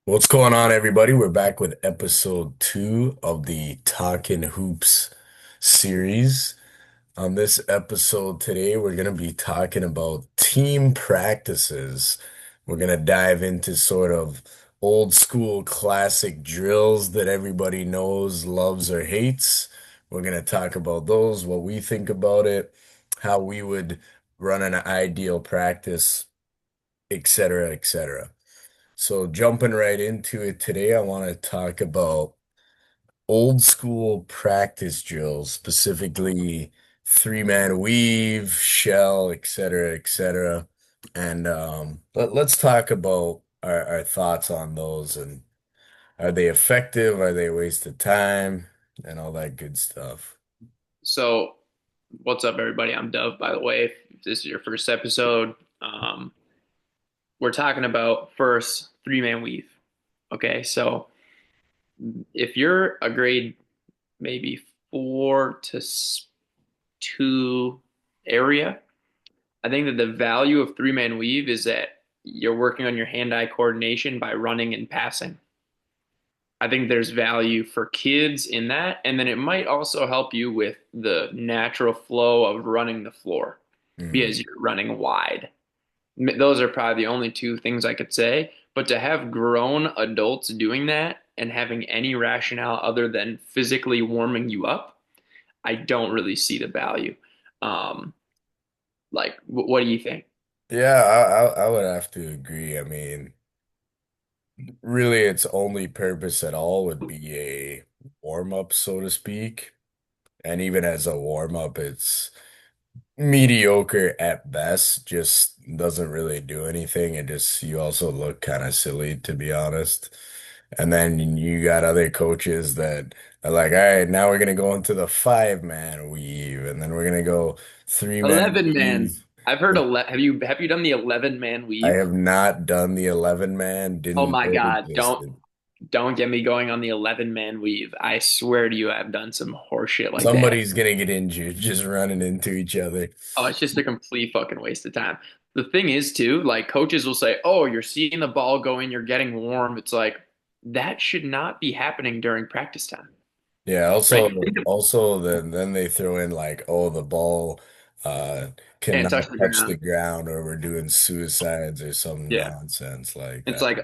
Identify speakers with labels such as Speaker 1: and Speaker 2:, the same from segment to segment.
Speaker 1: What's going on, everybody? We're back with Ep.2 of the Talkin' Hoops series. On this episode today, we're going to be talking about team practices. We're going to dive into sort of old school classic drills that everybody knows, loves, or hates. We're going to talk about those, what we think about it, how we would run an ideal practice, etc., etc. So jumping right into it today, I want to talk about old school practice drills, specifically three-man weave, shell, etc., etc. And let's talk about our thoughts on those and are they effective? Are they a waste of time? And all that good stuff.
Speaker 2: So, what's up, everybody? I'm Dove, by the way. If this is your first episode, we're talking about first three-man weave. Okay, so if you're a grade maybe 4 to 2 area, I think that the value of three-man weave is that you're working on your hand-eye coordination by running and passing. I think there's value for kids in that, and then it might also help you with the natural flow of running the floor
Speaker 1: Mhm.
Speaker 2: because you're running wide. Those are probably the only two things I could say. But to have grown adults doing that and having any rationale other than physically warming you up, I don't really see the value. Um, what do you think?
Speaker 1: Yeah, I would have to agree. I mean, really, its only purpose at all would be a warm up, so to speak. And even as a warm up, it's mediocre at best, just doesn't really do anything. It just, you also look kind of silly, to be honest. And then you got other coaches that are like, all right, now we're going to go into the five-man weave, and then we're going to go three-man
Speaker 2: 11 man.
Speaker 1: weave.
Speaker 2: I've heard have you done the 11-man
Speaker 1: I
Speaker 2: weave?
Speaker 1: have not done the 11-man,
Speaker 2: Oh
Speaker 1: didn't
Speaker 2: my
Speaker 1: know it
Speaker 2: God,
Speaker 1: existed.
Speaker 2: don't get me going on the 11-man weave. I swear to you, I've done some horseshit like that.
Speaker 1: Somebody's going to get injured just running into each other.
Speaker 2: Oh, it's just a complete fucking waste of time. The thing is, too, like coaches will say, "Oh, you're seeing the ball go in, you're getting warm." It's like that should not be happening during practice time,
Speaker 1: Yeah,
Speaker 2: right?
Speaker 1: also then they throw in like, oh, the ball uh
Speaker 2: And
Speaker 1: cannot
Speaker 2: touch the
Speaker 1: touch the
Speaker 2: ground.
Speaker 1: ground or we're doing suicides or some
Speaker 2: Yeah,
Speaker 1: nonsense like
Speaker 2: it's
Speaker 1: that.
Speaker 2: like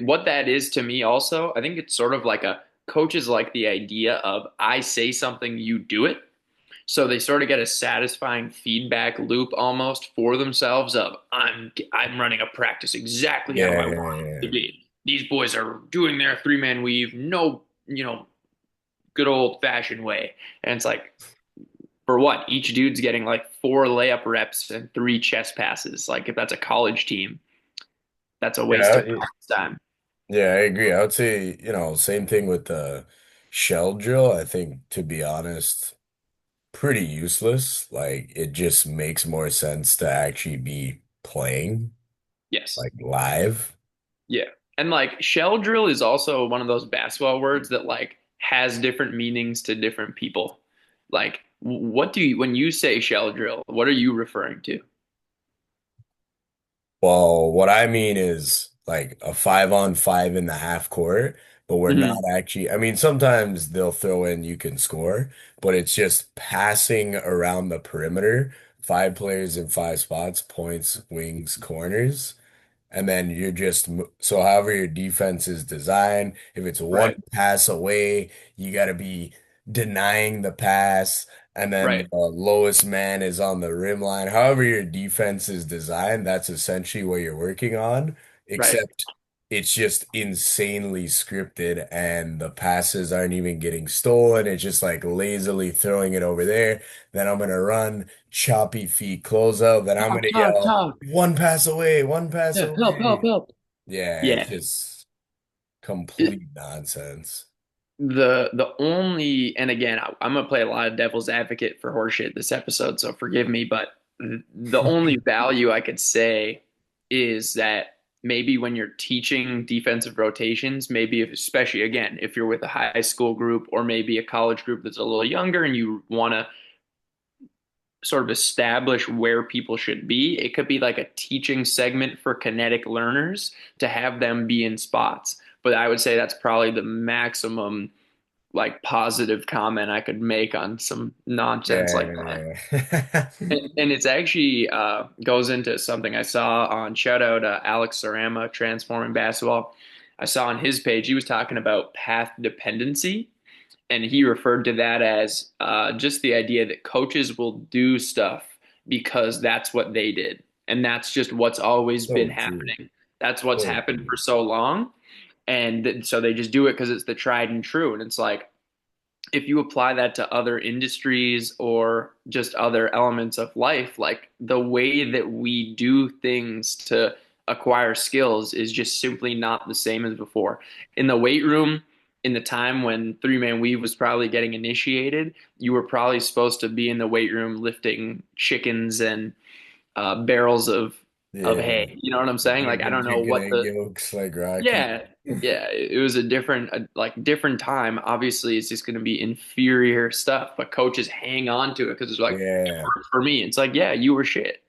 Speaker 2: what that is to me. Also, I think it's sort of like a coaches like the idea of I say something, you do it. So they sort of get a satisfying feedback loop almost for themselves of I'm running a practice exactly how
Speaker 1: Yeah,
Speaker 2: I
Speaker 1: yeah,
Speaker 2: want it to
Speaker 1: yeah.
Speaker 2: be. These boys are doing their three-man weave, no, good old fashioned way. And it's like for what? Each dude's getting like 4 layup reps and 3 chest passes. Like if that's a college team, that's a waste
Speaker 1: Yeah,
Speaker 2: of practice time.
Speaker 1: yeah, I agree. I would say, same thing with the shell drill. I think, to be honest, pretty useless. Like it just makes more sense to actually be playing
Speaker 2: Yes.
Speaker 1: like live.
Speaker 2: Yeah. And like shell drill is also one of those basketball words that like has different meanings to different people. Like what do you when you say shell drill, what are you referring to?
Speaker 1: Well, what I mean is like a 5-on-5 in the half court, but we're not
Speaker 2: Hmm.
Speaker 1: actually, I mean, sometimes they'll throw in you can score, but it's just passing around the perimeter, five players in five spots, points, wings, corners. And then you're just so however your defense is designed, if it's one
Speaker 2: Right.
Speaker 1: pass away, you got to be denying the pass, and then
Speaker 2: Right.
Speaker 1: the lowest man is on the rim line. However your defense is designed, that's essentially what you're working on,
Speaker 2: Right.
Speaker 1: except it's just insanely scripted and the passes aren't even getting stolen. It's just like lazily throwing it over there. Then I'm gonna run choppy feet closeout. Then I'm
Speaker 2: Talk,
Speaker 1: gonna
Speaker 2: talk,
Speaker 1: yell
Speaker 2: talk.
Speaker 1: one pass away, one pass
Speaker 2: Yeah, help, help,
Speaker 1: away.
Speaker 2: help.
Speaker 1: Yeah,
Speaker 2: Yeah.
Speaker 1: it's just
Speaker 2: It,
Speaker 1: complete nonsense.
Speaker 2: the only and again, I'm gonna play a lot of devil's advocate for horseshit this episode, so forgive me, but the only value I could say is that maybe when you're teaching defensive rotations, maybe if, especially again, if you're with a high school group or maybe a college group that's a little younger and you want to sort of establish where people should be. It could be like a teaching segment for kinetic learners to have them be in spots. But I would say that's probably the maximum like positive comment I could make on some nonsense like that.
Speaker 1: Yeah.
Speaker 2: And it's actually goes into something I saw on shout out Alex Sarama, Transforming Basketball. I saw on his page he was talking about path dependency, and he referred to that as just the idea that coaches will do stuff because that's what they did, and that's just what's always been
Speaker 1: So true.
Speaker 2: happening. That's what's
Speaker 1: So
Speaker 2: happened
Speaker 1: true.
Speaker 2: for so long, and so they just do it because it's the tried and true. And it's like if you apply that to other industries or just other elements of life, like the way that we do things to acquire skills is just simply not the same as before. In the weight room, in the time when three man weave was probably getting initiated, you were probably supposed to be in the weight room lifting chickens and barrels of
Speaker 1: Yeah.
Speaker 2: hay. You know what I'm saying? Like I
Speaker 1: Breaking
Speaker 2: don't know
Speaker 1: chicken
Speaker 2: what
Speaker 1: egg
Speaker 2: the
Speaker 1: yolks like Rocky.
Speaker 2: yeah, yeah, it was a different, like different time. Obviously, it's just going to be inferior stuff, but coaches hang on to it because it's like it
Speaker 1: Yeah.
Speaker 2: worked for me. It's like, yeah, you were shit.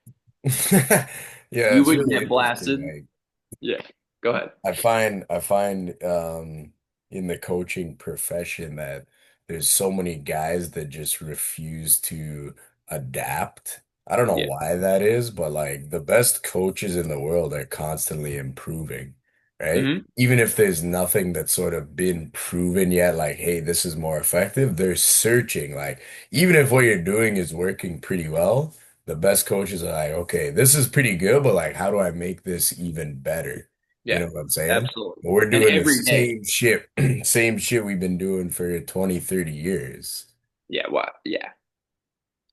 Speaker 1: Yeah,
Speaker 2: You
Speaker 1: it's
Speaker 2: would
Speaker 1: really
Speaker 2: get
Speaker 1: interesting.
Speaker 2: blasted.
Speaker 1: Like
Speaker 2: Yeah, go ahead.
Speaker 1: I find in the coaching profession that there's so many guys that just refuse to adapt. I don't know
Speaker 2: Yeah.
Speaker 1: why that is, but like the best coaches in the world are constantly improving, right?
Speaker 2: Hmm.
Speaker 1: Even if there's nothing that's sort of been proven yet, like, hey, this is more effective, they're searching. Like, even if what you're doing is working pretty well, the best coaches are like, okay, this is pretty good, but like, how do I make this even better? You
Speaker 2: Yeah,
Speaker 1: know what I'm saying?
Speaker 2: absolutely.
Speaker 1: But we're
Speaker 2: And
Speaker 1: doing the
Speaker 2: every day.
Speaker 1: same shit, same shit we've been doing for 20, 30 years,
Speaker 2: Yeah, what? Yeah,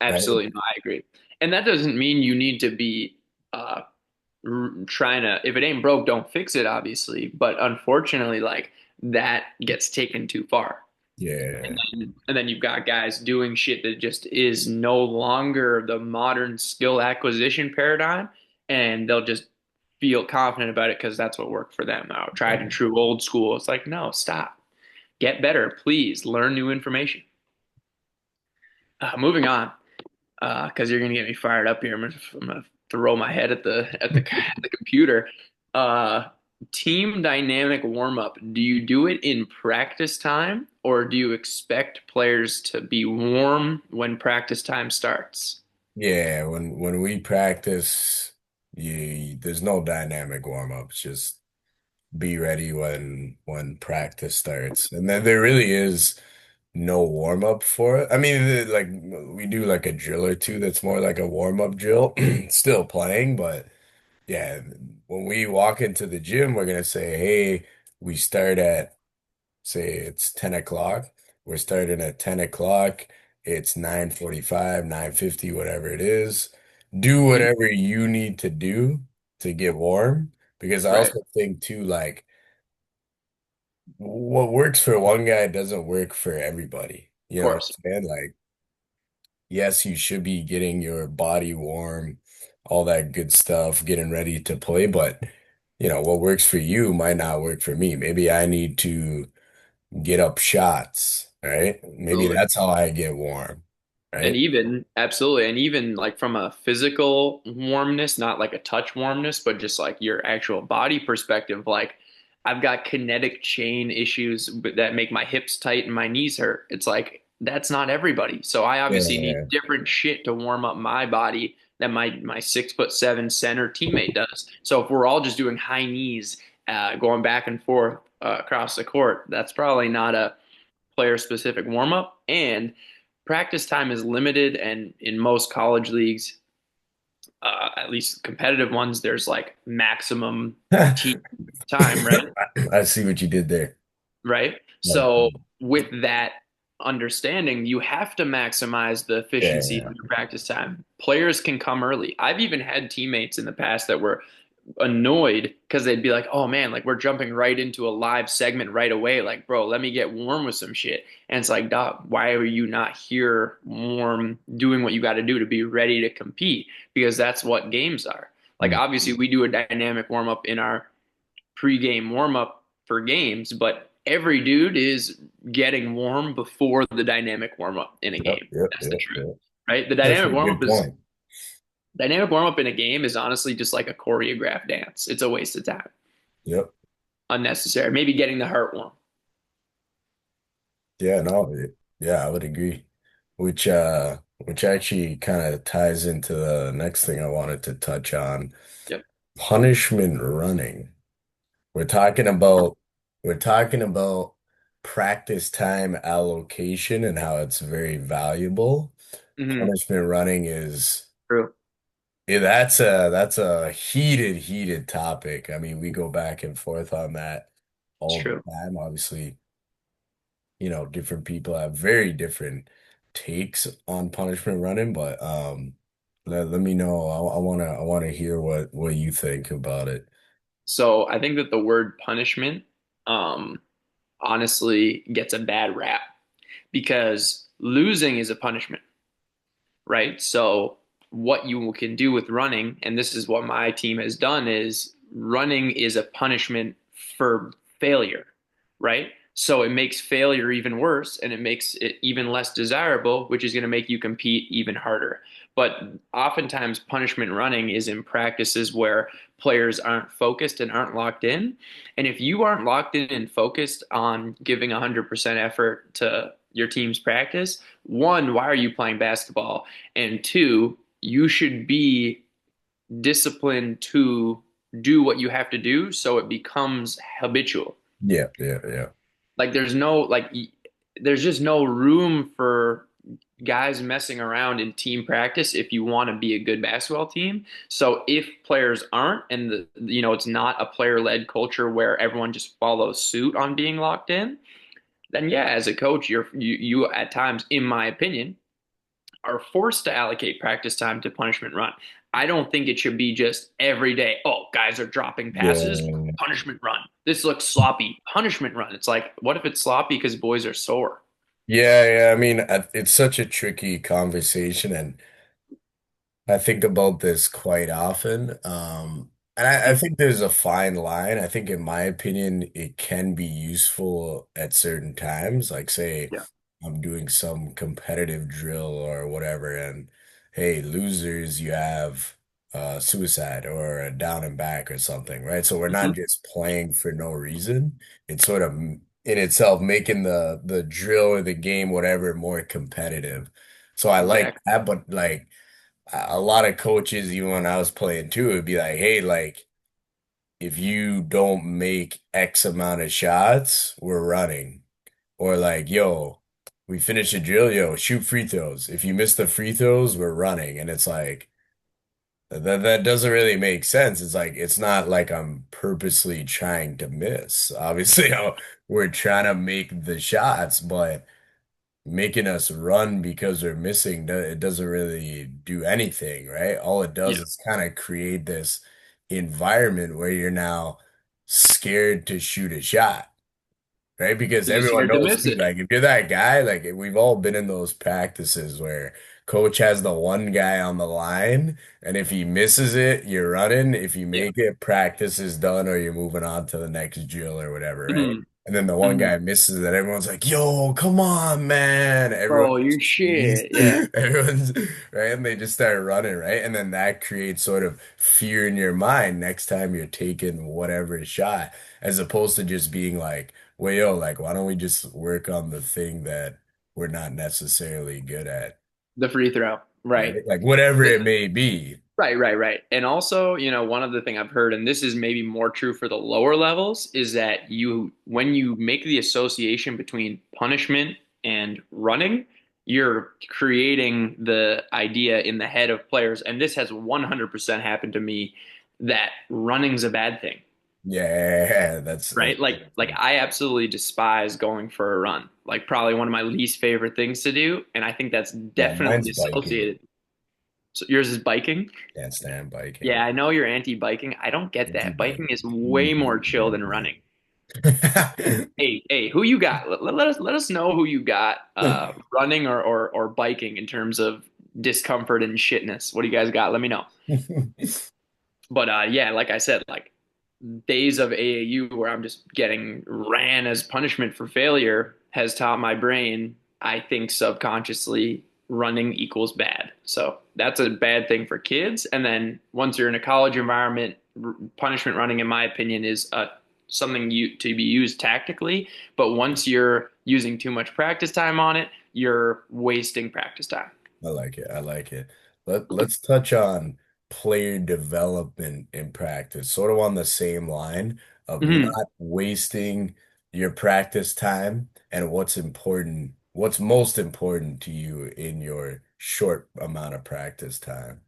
Speaker 1: right?
Speaker 2: absolutely. No, I agree. And that doesn't mean you need to be uh, trying to, if it ain't broke, don't fix it, obviously. But unfortunately, like that gets taken too far.
Speaker 1: Yeah.
Speaker 2: And then you've got guys doing shit that just is no longer the modern skill acquisition paradigm, and they'll just feel confident about it because that's what worked for them. Now, tried and true old school. It's like, no, stop. Get better, please. Learn new information. Moving on, because you're gonna get me fired up here. I'm gonna throw my head at the computer. Uh, team dynamic warm up. Do you do it in practice time, or do you expect players to be warm when practice time starts?
Speaker 1: Yeah, when we practice, there's no dynamic warm-ups. Just be ready when practice starts. And then there really is no warm-up for it. I mean, like we do like a drill or two that's more like a warm-up drill, still playing, but yeah, when we walk into the gym, we're gonna say, hey, we start at say it's 10 o'clock. We're starting at 10 o'clock. It's 9:45, 9:50, whatever it is. Do
Speaker 2: Mhm.
Speaker 1: whatever you need to do to get warm. Because I
Speaker 2: Right,
Speaker 1: also think too, like what works for one guy doesn't work for everybody.
Speaker 2: of
Speaker 1: You know what
Speaker 2: course.
Speaker 1: I'm saying? Like, yes, you should be getting your body warm, all that good stuff, getting ready to play, but what works for you might not work for me. Maybe I need to get up shots, right? Maybe
Speaker 2: Absolutely.
Speaker 1: that's how I get warm,
Speaker 2: And
Speaker 1: right?
Speaker 2: even, absolutely, and even like from a physical warmness, not like a touch warmness, but just like your actual body perspective, like I've got kinetic chain issues that make my hips tight and my knees hurt. It's like that's not everybody. So I obviously need
Speaker 1: Yeah.
Speaker 2: different shit to warm up my body than my 6'7" center teammate does. So if we're all just doing high knees, going back and forth across the court, that's probably not a player specific warm up. And practice time is limited, and in most college leagues, at least competitive ones, there's like maximum team time, right?
Speaker 1: I see what you did there.
Speaker 2: Right.
Speaker 1: Like,
Speaker 2: So with that understanding, you have to maximize the efficiency of
Speaker 1: yeah.
Speaker 2: your practice time. Players can come early. I've even had teammates in the past that were annoyed because they'd be like, "Oh man, like we're jumping right into a live segment right away. Like, bro, let me get warm with some shit." And it's like, "Dog, why are you not here warm doing what you got to do to be ready to compete?" Because that's what games are. Like,
Speaker 1: Mm.
Speaker 2: obviously, we do a dynamic warm up in our pregame warm up for games, but every dude is getting warm before the dynamic warm up in a
Speaker 1: Yep,
Speaker 2: game.
Speaker 1: yep,
Speaker 2: That's the
Speaker 1: yep,
Speaker 2: truth.
Speaker 1: yep.
Speaker 2: right? The
Speaker 1: That's a good point.
Speaker 2: dynamic warm up in a game is honestly just like a choreographed dance. It's a waste of time,
Speaker 1: Yep.
Speaker 2: unnecessary. Maybe getting the heart warm.
Speaker 1: Yeah, no, yeah, I would agree. Which actually kind of ties into the next thing I wanted to touch on.
Speaker 2: Yep.
Speaker 1: Punishment running. We're talking about we're talking about practice time allocation and how it's very valuable.
Speaker 2: Hmm.
Speaker 1: Punishment running is
Speaker 2: True.
Speaker 1: yeah, that's a heated topic. I mean, we go back and forth on that
Speaker 2: It's
Speaker 1: all
Speaker 2: true.
Speaker 1: the time. Obviously, different people have very different takes on punishment running, but let me know. I wanna hear what you think about it.
Speaker 2: So I think that the word punishment, um, honestly gets a bad rap because losing is a punishment, right? So what you can do with running, and this is what my team has done, is running is a punishment for failure, right? So it makes failure even worse and it makes it even less desirable, which is going to make you compete even harder. But oftentimes, punishment running is in practices where players aren't focused and aren't locked in. And if you aren't locked in and focused on giving 100% effort to your team's practice, one, why are you playing basketball? And two, you should be disciplined to do what you have to do so it becomes habitual.
Speaker 1: Yeah, yeah, yeah.
Speaker 2: Like there's just no room for guys messing around in team practice if you want to be a good basketball team. So if players aren't and it's not a player-led culture where everyone just follows suit on being locked in, then yeah, as a coach, you at times, in my opinion, are forced to allocate practice time to punishment run. I don't think it should be just every day. Oh, guys are dropping passes,
Speaker 1: Yeah.
Speaker 2: punishment run. This looks sloppy, punishment run. It's like, what if it's sloppy because boys are sore?
Speaker 1: Yeah, yeah. I mean, it's such a tricky conversation, and I think about this quite often. And I think there's a fine line. I think, in my opinion, it can be useful at certain times. Like, say,
Speaker 2: Yeah.
Speaker 1: I'm doing some competitive drill or whatever, and hey, losers, you have suicide or a down and back or something, right? So we're not
Speaker 2: Mhm.
Speaker 1: just playing for no reason. It's sort of in itself making the drill or the game, whatever, more competitive. So I like
Speaker 2: Exactly.
Speaker 1: that, but like a lot of coaches, even when I was playing too, would be like, hey, like if you don't make X amount of shots, we're running. Or like, yo, we finish a drill, yo, shoot free throws. If you miss the free throws, we're running. And it's like that doesn't really make sense. It's like it's not like I'm purposely trying to miss. Obviously, we're trying to make the shots, but making us run because we're missing, it doesn't really do anything, right? All it does
Speaker 2: Yeah.
Speaker 1: is kind of create this environment where you're now scared to shoot a shot, right? Because
Speaker 2: Because you're
Speaker 1: everyone
Speaker 2: scared to
Speaker 1: knows
Speaker 2: miss
Speaker 1: too,
Speaker 2: it.
Speaker 1: like if you're that guy, like we've all been in those practices where coach has the one guy on the line, and if he misses it, you're running. If you
Speaker 2: Yeah.
Speaker 1: make it, practice is done, or you're moving on to the next drill or whatever, right?
Speaker 2: Mhm.
Speaker 1: And then the one
Speaker 2: Mhm.
Speaker 1: guy misses it, everyone's like, yo, come on, man. Everyone
Speaker 2: Bro, you
Speaker 1: sees,
Speaker 2: shit. Yeah.
Speaker 1: everyone's right, and they just start running, right? And then that creates sort of fear in your mind next time you're taking whatever shot, as opposed to just being like, well, yo, like, why don't we just work on the thing that we're not necessarily good at,
Speaker 2: The free throw. Right.
Speaker 1: right? Like, whatever it may be.
Speaker 2: Right, right, right. And also, one other thing I've heard, and this is maybe more true for the lower levels, is that when you make the association between punishment and running, you're creating the idea in the head of players, and this has 100% happened to me, that running's a bad thing,
Speaker 1: Yeah, that's
Speaker 2: right? Like I absolutely despise going for a run. Like probably one of my least favorite things to do, and I think that's
Speaker 1: yeah,
Speaker 2: definitely
Speaker 1: mine's biking.
Speaker 2: associated. So yours is biking?
Speaker 1: Can't stand
Speaker 2: Yeah,
Speaker 1: biking.
Speaker 2: I know you're anti-biking. I don't get that. Biking
Speaker 1: Anti-biking.
Speaker 2: is way more chill than running.
Speaker 1: Yeah,
Speaker 2: Hey, who you got? Let us know who you got running or biking in terms of discomfort and shitness. What do you guys got? Let me know. But yeah, like I said, like days of AAU where I'm just getting ran as punishment for failure has taught my brain, I think subconsciously, running equals bad. So that's a bad thing for kids. And then once you're in a college environment, punishment running, in my opinion, is something to be used tactically. But once you're using too much practice time on it, you're wasting practice time.
Speaker 1: I like it. I like it. Let's touch on player development in practice, sort of on the same line of
Speaker 2: Mhm.
Speaker 1: not wasting your practice time and what's most important to you in your short amount of practice time.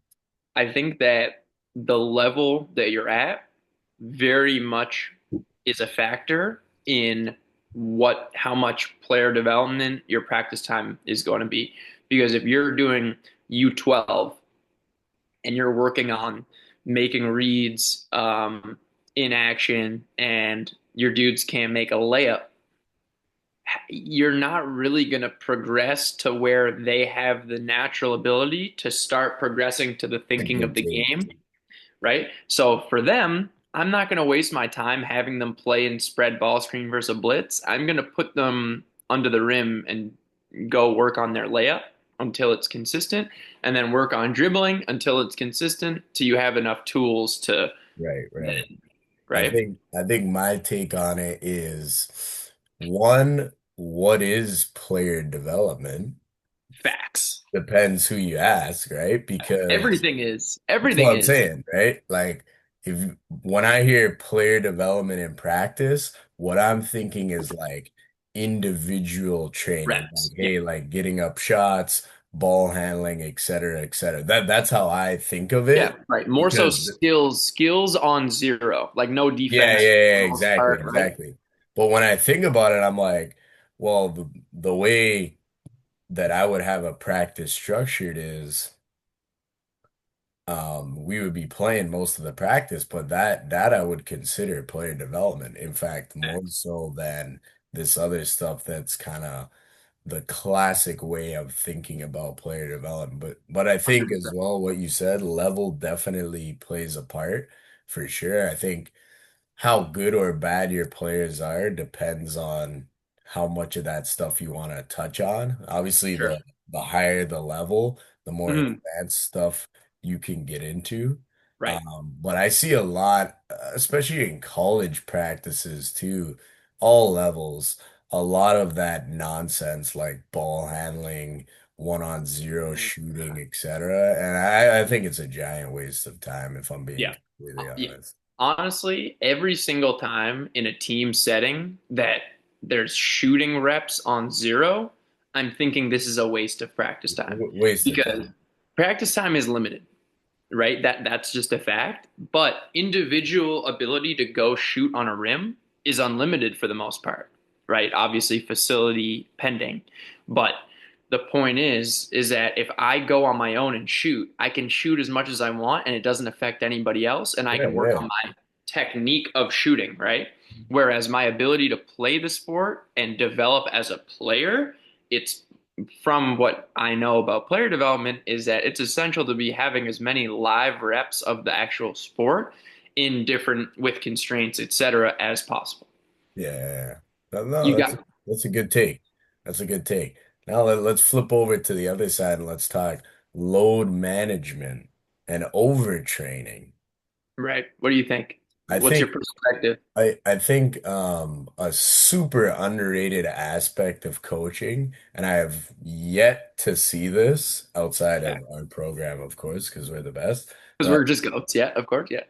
Speaker 2: I think that the level that you're at very much is a factor in how much player development your practice time is going to be. Because if you're doing U12 and you're working on making reads in action and your dudes can't make a layup, you're not really going to progress to where they have the natural ability to start progressing to the
Speaker 1: A
Speaker 2: thinking of
Speaker 1: good
Speaker 2: the
Speaker 1: take.
Speaker 2: game, right? So for them, I'm not going to waste my time having them play in spread ball screen versus a blitz. I'm going to put them under the rim and go work on their layup until it's consistent, and then work on dribbling until it's consistent till you have enough tools to,
Speaker 1: Right, right.
Speaker 2: right?
Speaker 1: I think my take on it is one, what is player development?
Speaker 2: Facts.
Speaker 1: Depends who you ask, right? Because
Speaker 2: Everything is.
Speaker 1: that's what
Speaker 2: Everything
Speaker 1: I'm
Speaker 2: is
Speaker 1: saying, right? Like if when I hear player development in practice, what I'm thinking is like individual training, like
Speaker 2: reps. Yeah.
Speaker 1: hey, like getting up shots, ball handling, et cetera, et cetera. That's how I think of
Speaker 2: Yeah,
Speaker 1: it
Speaker 2: right. More so
Speaker 1: because
Speaker 2: skills on zero, like no
Speaker 1: yeah,
Speaker 2: defense
Speaker 1: yeah,
Speaker 2: for
Speaker 1: yeah,
Speaker 2: the most
Speaker 1: exactly,
Speaker 2: part, right?
Speaker 1: exactly. But when I think about it, I'm like, well, the way that I would have a practice structured is we would be playing most of the practice, but that I would consider player development. In fact, more so than this other stuff that's kind of the classic way of thinking about player development. But I think as
Speaker 2: 100%.
Speaker 1: well, what you said, level definitely plays a part for sure. I think how good or bad your players are depends on how much of that stuff you want to touch on. Obviously,
Speaker 2: Sure.
Speaker 1: the higher the level, the more
Speaker 2: Mhm.
Speaker 1: advanced stuff you can get into.
Speaker 2: Right.
Speaker 1: But I see a lot, especially in college practices too, all levels, a lot of that nonsense like ball handling, one on zero shooting, etc. And I think it's a giant waste of time if I'm being
Speaker 2: Yeah.
Speaker 1: completely
Speaker 2: Yeah.
Speaker 1: honest.
Speaker 2: Honestly, every single time in a team setting that there's shooting reps on zero, I'm thinking this is a waste of practice time
Speaker 1: Waste of
Speaker 2: because
Speaker 1: time.
Speaker 2: practice time is limited, right? That's just a fact. But individual ability to go shoot on a rim is unlimited for the most part, right? Obviously, facility pending. But the point is that if I go on my own and shoot, I can shoot as much as I want and it doesn't affect anybody else, and I
Speaker 1: Yeah,
Speaker 2: can work
Speaker 1: yeah,
Speaker 2: on my technique of shooting, right? Whereas my ability to play the sport and develop as a player, it's from what I know about player development is that it's essential to be having as many live reps of the actual sport in different with constraints, etc., as possible.
Speaker 1: yeah. No,
Speaker 2: You got
Speaker 1: that's a good take. That's a good take. Now let's flip over to the other side and let's talk load management and overtraining.
Speaker 2: right. What do you think?
Speaker 1: I
Speaker 2: What's your
Speaker 1: think
Speaker 2: perspective?
Speaker 1: I think a super underrated aspect of coaching, and I have yet to see this outside of our program, of course, because we're the best,
Speaker 2: Because
Speaker 1: but
Speaker 2: we're just goats, yeah, of course, yeah.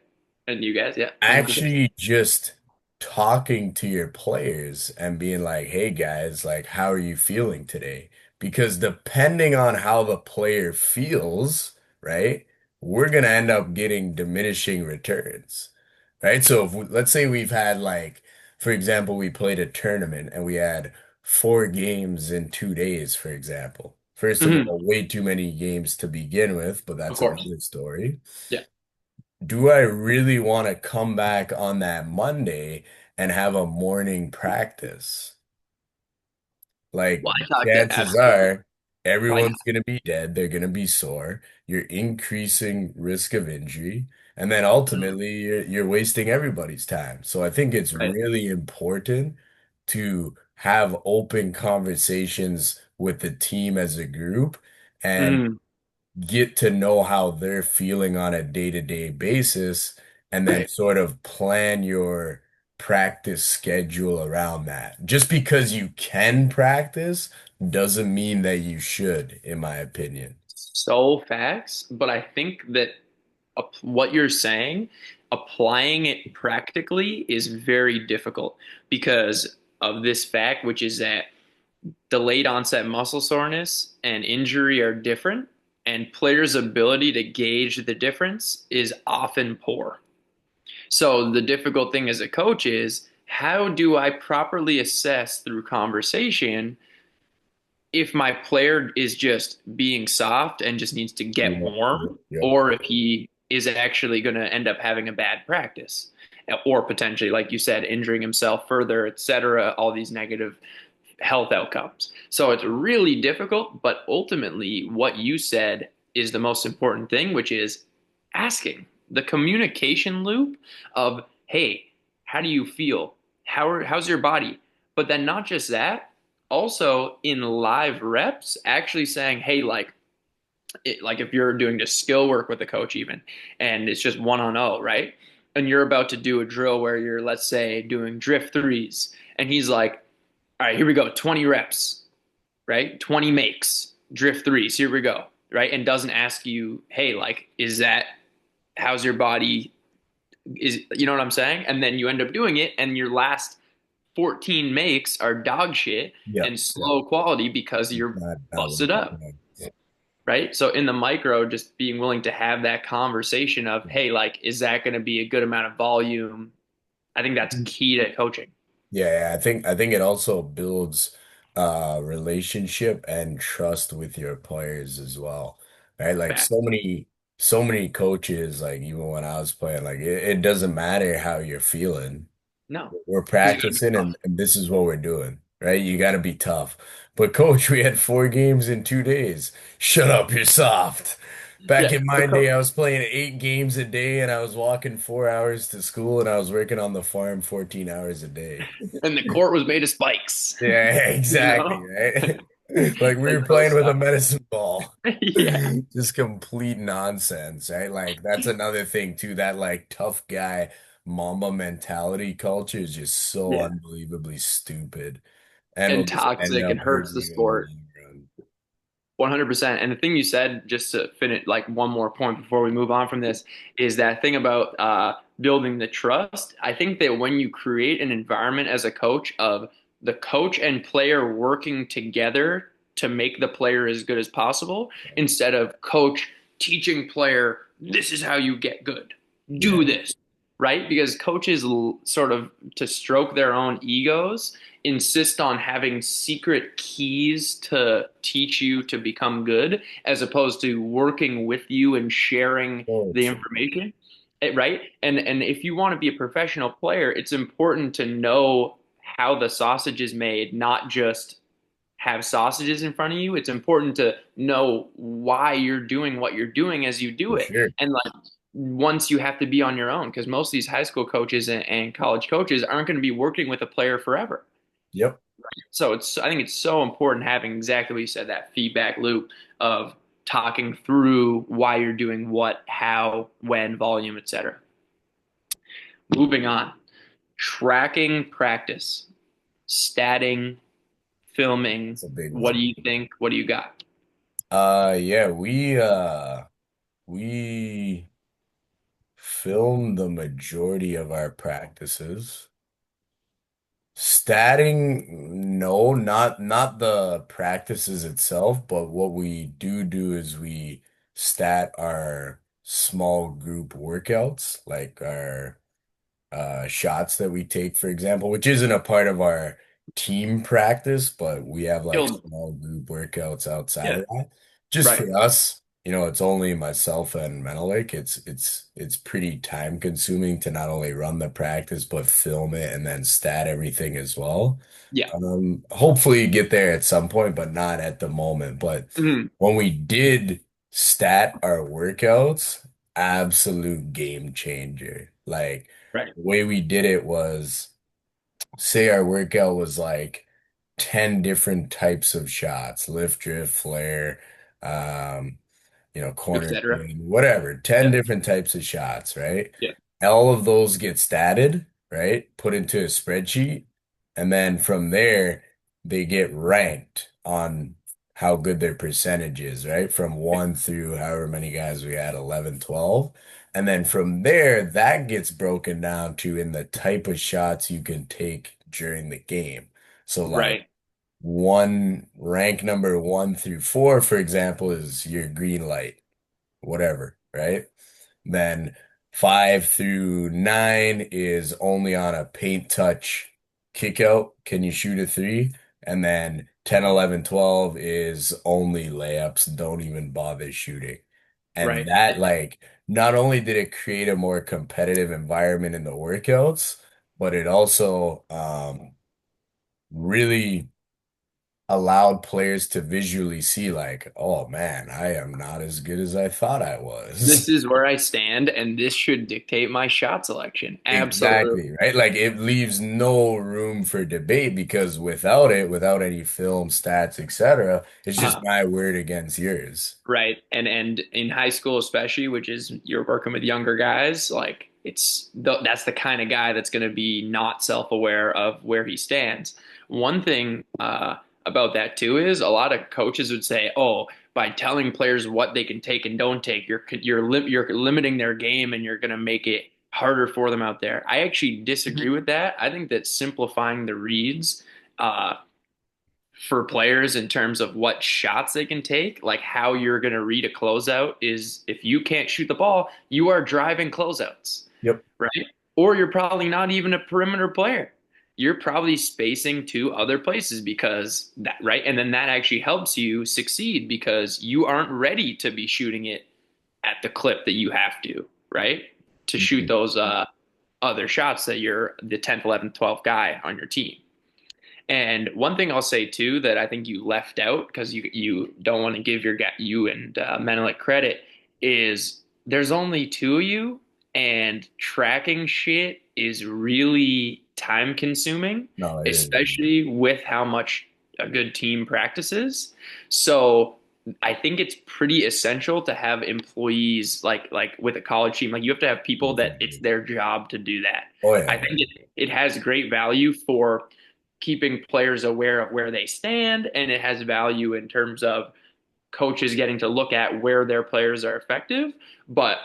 Speaker 2: And you guys, yeah, 100%.
Speaker 1: actually just talking to your players and being like, hey guys, like, how are you feeling today? Because depending on how the player feels, right, we're gonna end up getting diminishing returns, right? So if let's say we've had like, for example, we played a tournament and we had 4 games in 2 days, for example. First of
Speaker 2: Hmm.
Speaker 1: all, way too many games to begin with, but
Speaker 2: Of
Speaker 1: that's
Speaker 2: course.
Speaker 1: another story.
Speaker 2: Yeah.
Speaker 1: Do I really want to come back on that Monday and have a morning practice? Like,
Speaker 2: Why talk to
Speaker 1: chances
Speaker 2: absolutely.
Speaker 1: are
Speaker 2: Why not?
Speaker 1: everyone's going to be dead. They're going to be sore. You're increasing risk of injury. And then ultimately, you're wasting everybody's time. So I think it's
Speaker 2: Right.
Speaker 1: really important to have open conversations with the team as a group and
Speaker 2: Mm,
Speaker 1: get to know how they're feeling on a day-to-day basis, and then
Speaker 2: right.
Speaker 1: sort of plan your practice schedule around that. Just because you can practice doesn't mean that you should, in my opinion.
Speaker 2: So facts, but I think that what you're saying, applying it practically is very difficult because of this fact, which is that delayed onset muscle soreness and injury are different, and players' ability to gauge the difference is often poor. So the difficult thing as a coach is how do I properly assess through conversation if my player is just being soft and just needs to get
Speaker 1: Yep, yep,
Speaker 2: warm,
Speaker 1: yep.
Speaker 2: or if he is actually going to end up having a bad practice, or potentially, like you said, injuring himself further, etc., all these negative health outcomes. So it's really difficult, but ultimately, what you said is the most important thing, which is asking the communication loop of, hey, how do you feel? How's your body? But then not just that, also in live reps, actually saying, hey, like if you're doing just skill work with a coach even, and it's just one on oh, right? And you're about to do a drill where you're, let's say, doing drift threes, and he's like, all right, here we go, 20 reps, right? 20 makes, drift threes, here we go, right? And doesn't ask you, hey, like, is that, how's your body? Is, you know what I'm saying? And then you end up doing it, and your last 14 makes are dog shit
Speaker 1: Yep,
Speaker 2: and
Speaker 1: yep.
Speaker 2: slow quality because you're
Speaker 1: Not what
Speaker 2: busted up,
Speaker 1: you said.
Speaker 2: right? So in the micro, just being willing to have that conversation of, hey, like, is that going to be a good amount of volume? I think that's key to coaching.
Speaker 1: Yeah, I think it also builds relationship and trust with your players as well. Right? Like
Speaker 2: Fact.
Speaker 1: so many coaches, like even when I was playing, like it doesn't matter how you're feeling.
Speaker 2: No,
Speaker 1: We're
Speaker 2: because you got to be
Speaker 1: practicing
Speaker 2: tough.
Speaker 1: and this is what we're doing, right? You got to be tough. But coach, we had 4 games in 2 days. Shut up, you're soft. Back
Speaker 2: Yeah,
Speaker 1: in my day, I was playing 8 games a day and I was walking 4 hours to school and I was working on the farm 14 hours a day.
Speaker 2: and the court was made of spikes.
Speaker 1: Yeah,
Speaker 2: You
Speaker 1: exactly,
Speaker 2: know,
Speaker 1: right? Like we
Speaker 2: like
Speaker 1: were
Speaker 2: those
Speaker 1: playing with a
Speaker 2: stuff.
Speaker 1: medicine ball.
Speaker 2: Yeah,
Speaker 1: Just complete nonsense, right? Like that's another thing too, that like tough guy mama mentality culture is just so
Speaker 2: yeah,
Speaker 1: unbelievably stupid and will
Speaker 2: and
Speaker 1: just end
Speaker 2: toxic
Speaker 1: up
Speaker 2: and hurts
Speaker 1: hurting
Speaker 2: the
Speaker 1: you in the
Speaker 2: sport.
Speaker 1: long run.
Speaker 2: 100%. And the thing you said, just to finish, like one more point before we move on from this, is that thing about building the trust. I think that when you create an environment as a coach of the coach and player working together to make the player as good as possible, instead of coach teaching player, this is how you get good, do
Speaker 1: Yeah.
Speaker 2: this, right? Because coaches sort of to stroke their own egos insist on having secret keys to teach you to become good as opposed to working with you and sharing
Speaker 1: So
Speaker 2: the
Speaker 1: true.
Speaker 2: information. Right? And if you want to be a professional player, it's important to know how the sausage is made, not just have sausages in front of you. It's important to know why you're doing what you're doing as you do
Speaker 1: For
Speaker 2: it.
Speaker 1: sure.
Speaker 2: And like once you have to be on your own, because most of these high school coaches and college coaches aren't going to be working with a player forever.
Speaker 1: Yep.
Speaker 2: So I think it's so important having exactly what you said, that feedback loop of talking through why you're doing what, how, when, volume, etc. Moving on, tracking practice, statting, filming.
Speaker 1: It's a big
Speaker 2: What
Speaker 1: one.
Speaker 2: do you think? What do you got?
Speaker 1: Yeah, we film the majority of our practices. Statting, no, not the practices itself, but what we do is we stat our small group workouts, like our shots that we take, for example, which isn't a part of our team practice, but we have like
Speaker 2: Killed.
Speaker 1: small group workouts outside
Speaker 2: Yeah.
Speaker 1: of that. Just
Speaker 2: Right.
Speaker 1: for us, it's only myself and Menelik. It's pretty time consuming to not only run the practice, but film it and then stat everything as well.
Speaker 2: Yeah.
Speaker 1: Hopefully get there at some point, but not at the moment. But
Speaker 2: Mhm.
Speaker 1: when we did stat our workouts, absolute game changer. Like
Speaker 2: Right.
Speaker 1: the way we did it was, say our workout was like 10 different types of shots, lift, drift, flare, um, corner
Speaker 2: etc.
Speaker 1: spin, whatever, 10
Speaker 2: Yeah.
Speaker 1: different types of shots, right?
Speaker 2: Yeah.
Speaker 1: All of those get statted, right? Put into a spreadsheet. And then from there, they get ranked on how good their percentage is, right? From one through however many guys we had, 11, 12. And then from there, that gets broken down to in the type of shots you can take during the game. So like
Speaker 2: Right.
Speaker 1: one rank number 1 through 4, for example, is your green light, whatever, right? Then 5 through 9 is only on a paint touch kick out. Can you shoot a three? And then 10, 11, 12 is only layups. Don't even bother shooting. And
Speaker 2: Right.
Speaker 1: that, like, not only did it create a more competitive environment in the workouts, but it also really allowed players to visually see, like, oh man, I am not as good as I thought I
Speaker 2: This
Speaker 1: was.
Speaker 2: is where I stand, and this should dictate my shot selection. Absolutely.
Speaker 1: Exactly, right? Like it leaves no room for debate because without it, without any film, stats, etc., it's just
Speaker 2: Uh,
Speaker 1: my word against yours.
Speaker 2: right. And in high school especially, which is you're working with younger guys, like that's the kind of guy that's going to be not self-aware of where he stands. One thing about that too is a lot of coaches would say, "Oh, by telling players what they can take and don't take, you're limiting their game and you're going to make it harder for them out there." I actually disagree with that. I think that simplifying the reads uh, for players in terms of what shots they can take, like how you're going to read a closeout is if you can't shoot the ball, you are driving closeouts,
Speaker 1: Yep.
Speaker 2: right? Or you're probably not even a perimeter player. You're probably spacing to other places because that, right? And then that actually helps you succeed because you aren't ready to be shooting it at the clip that you have to, right? To shoot
Speaker 1: Mhm.
Speaker 2: those other shots that you're the 10th, 11th, 12th guy on your team. And one thing I'll say too that I think you left out because you don't want to give you and Menelik credit is there's only two of you, and tracking shit is really time consuming,
Speaker 1: No, it is.
Speaker 2: especially with how much a good team practices. So I think it's pretty essential to have employees like with a college team, like you have to have people that it's
Speaker 1: Exactly.
Speaker 2: their job to do that.
Speaker 1: Oh
Speaker 2: I
Speaker 1: yeah.
Speaker 2: think it has great value for keeping players aware of where they stand, and it has value in terms of coaches getting to look at where their players are effective. But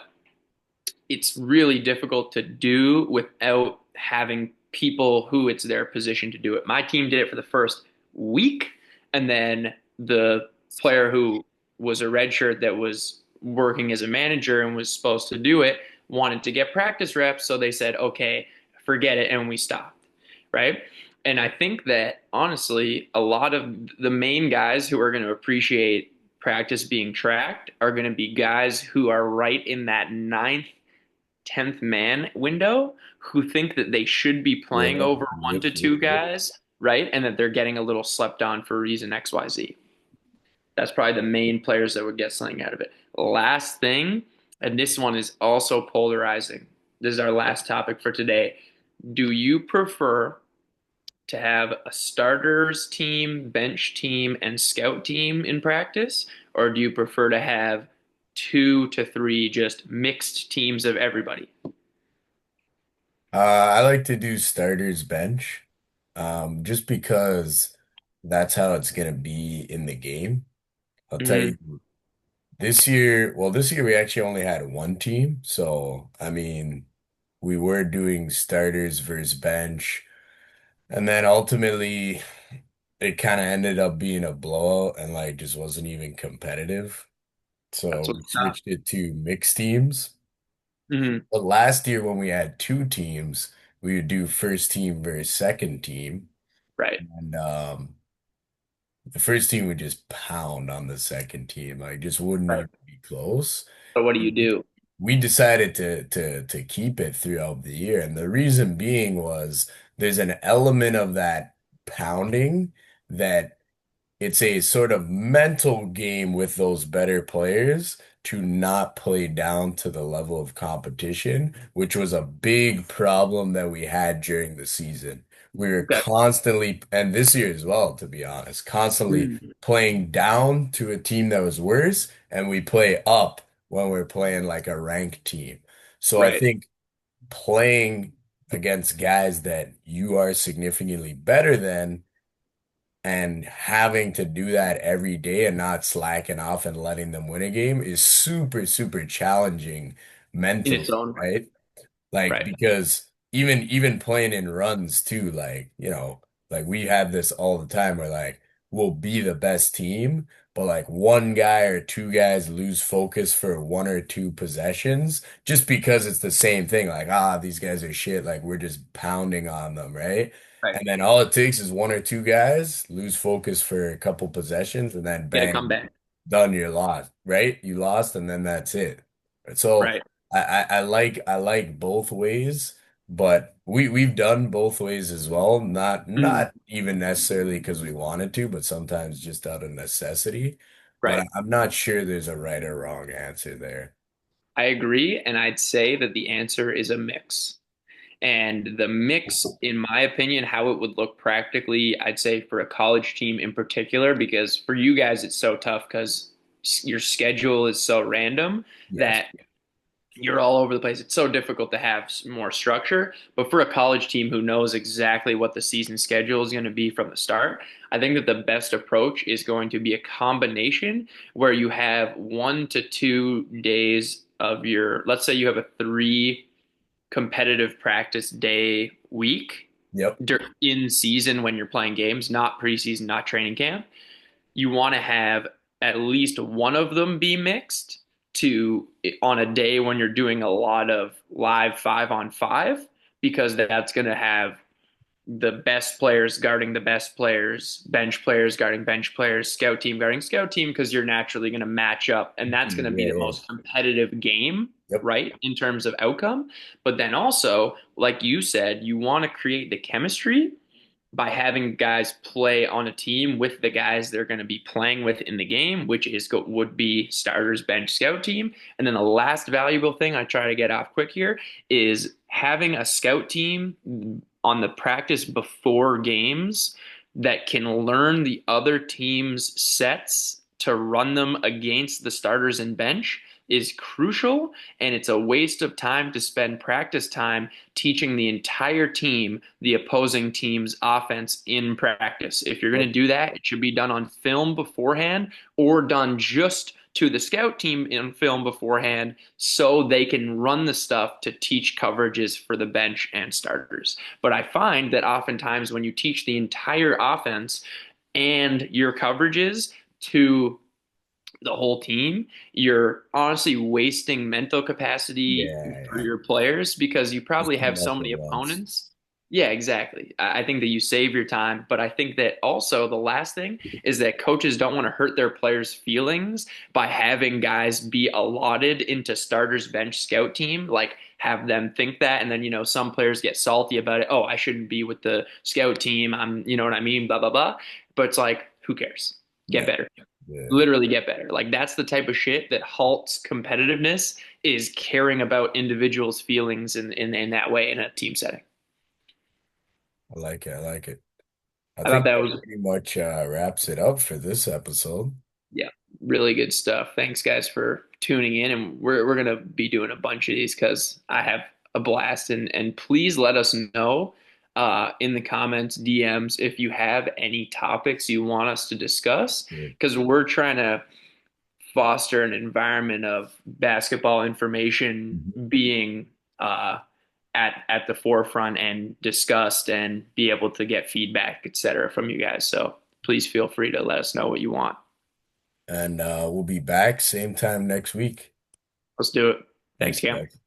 Speaker 2: it's really difficult to do without having people who it's their position to do it. My team did it for the first week, and then the player who was a red shirt that was working as a manager and was supposed to do it wanted to get practice reps, so they said, "Okay, forget it," and we stopped. Right? And I think that honestly, a lot of the main guys who are going to appreciate practice being tracked are going to be guys who are right in that ninth 10th man window who think that they should be playing
Speaker 1: Yep.
Speaker 2: over one
Speaker 1: Yep.
Speaker 2: to
Speaker 1: Yep.
Speaker 2: two
Speaker 1: Yep.
Speaker 2: guys, right? And that they're getting a little slept on for reason XYZ. That's probably the main players that would get something out of it. Last thing, and this one is also polarizing. This is our last topic for today. Do you prefer to have a starters team, bench team, and scout team in practice? Or do you prefer to have 2 to 3 just mixed teams of everybody?
Speaker 1: I like to do starters bench, just because that's how it's gonna be in the game. I'll tell
Speaker 2: Hmm.
Speaker 1: you. This year we actually only had one team. So, I mean, we were doing starters versus bench. And then ultimately, it kind of ended up being a blowout and like just wasn't even competitive. So
Speaker 2: That's
Speaker 1: we
Speaker 2: what's tough.
Speaker 1: switched it to mixed teams.
Speaker 2: Hmm.
Speaker 1: But last year, when we had two teams, we would do first team versus second team.
Speaker 2: Right.
Speaker 1: And the first team would just pound on the second team. Like just wouldn't
Speaker 2: Right.
Speaker 1: even be close.
Speaker 2: So what do you do?
Speaker 1: We decided to keep it throughout the year, and the reason being was there's an element of that pounding that it's a sort of mental game with those better players to not play down to the level of competition, which was a big problem that we had during the season. we were
Speaker 2: Okay.
Speaker 1: constantly, and this year as well, to be honest, constantly
Speaker 2: Mm,
Speaker 1: playing down to a team that was worse, and we play up when we're playing like a ranked team. So I
Speaker 2: right.
Speaker 1: think playing against guys that you are significantly better than and having to do that every day and not slacking off and letting them win a game is super, super challenging
Speaker 2: In its
Speaker 1: mentally,
Speaker 2: own right.
Speaker 1: right? Like
Speaker 2: Right.
Speaker 1: because even playing in runs too, like, like we have this all the time where like we'll be the best team, but like one guy or two guys lose focus for one or two possessions just because it's the same thing. Like, these guys are shit, like we're just pounding on them, right?
Speaker 2: Right.
Speaker 1: And then all it takes is one or two guys lose focus for a couple possessions and then
Speaker 2: Get a
Speaker 1: bang,
Speaker 2: comeback.
Speaker 1: done, you're lost, right? You lost and then that's it. So
Speaker 2: Right.
Speaker 1: I like both ways, but we've done both ways as well. Not
Speaker 2: Mm,
Speaker 1: not even necessarily because we wanted to, but sometimes just out of necessity. But
Speaker 2: right.
Speaker 1: I'm not sure there's a right or wrong answer there.
Speaker 2: I agree, and I'd say that the answer is a mix. And the mix, in my opinion, how it would look practically, I'd say for a college team in particular, because for you guys it's so tough because your schedule is so random
Speaker 1: Yes.
Speaker 2: that you're all over the place. It's so difficult to have more structure. But for a college team who knows exactly what the season schedule is going to be from the start, I think that the best approach is going to be a combination where you have 1 to 2 days of your, let's say you have a three competitive practice day week
Speaker 1: Yep.
Speaker 2: in season when you're playing games, not preseason, not training camp. You want to have at least one of them be mixed to on a day when you're doing a lot of live 5-on-5 because that's going to have the best players guarding the best players, bench players guarding bench players, scout team guarding scout team, because you're naturally going to match up. And that's going to be
Speaker 1: Yeah,
Speaker 2: the
Speaker 1: yeah.
Speaker 2: most competitive game,
Speaker 1: Yep.
Speaker 2: right, in terms of outcome. But then also, like you said, you want to create the chemistry by having guys play on a team with the guys they're going to be playing with in the game, which is would be starters, bench, scout team. And then the last valuable thing I try to get off quick here is having a scout team on the practice before games that can learn the other team's sets to run them against the starters and bench is crucial, and it's a waste of time to spend practice time teaching the entire team the opposing team's offense in practice. If you're going
Speaker 1: Yep.
Speaker 2: to do that, it should be done on film beforehand or done just to the scout team in film beforehand so they can run the stuff to teach coverages for the bench and starters. But I find that oftentimes when you teach the entire offense and your coverages to the whole team, you're honestly wasting mental capacity
Speaker 1: Yeah,
Speaker 2: for
Speaker 1: yeah.
Speaker 2: your players because you
Speaker 1: Just
Speaker 2: probably
Speaker 1: too
Speaker 2: have so
Speaker 1: much at
Speaker 2: many
Speaker 1: once.
Speaker 2: opponents. Yeah, exactly. I think that you save your time, but I think that also the last thing is that coaches don't want to hurt their players' feelings by having guys be allotted into starters bench scout team, like have them think that, and then some players get salty about it. Oh, I shouldn't be with the scout team. You know what I mean, blah blah blah. But it's like, who cares? Get
Speaker 1: Yeah.
Speaker 2: better,
Speaker 1: Yeah.
Speaker 2: literally get better. Like that's the type of shit that halts competitiveness is caring about individuals' feelings in that way in a team setting.
Speaker 1: I like it. I like it. I
Speaker 2: I thought
Speaker 1: think
Speaker 2: that
Speaker 1: that
Speaker 2: was
Speaker 1: pretty much wraps it up for this episode.
Speaker 2: yeah, really good stuff. Thanks guys for tuning in, and we're gonna be doing a bunch of these because I have a blast. And please let us know in the comments, DMs, if you have any topics you want us to discuss
Speaker 1: Yeah.
Speaker 2: because we're trying to foster an environment of basketball information
Speaker 1: Mhm.
Speaker 2: being uh, at the forefront and discussed and be able to get feedback, et cetera, from you guys. So please feel free to let us know what you want.
Speaker 1: And we'll be back same time next week.
Speaker 2: Let's do it. Thanks,
Speaker 1: Thanks,
Speaker 2: Cam.
Speaker 1: guys.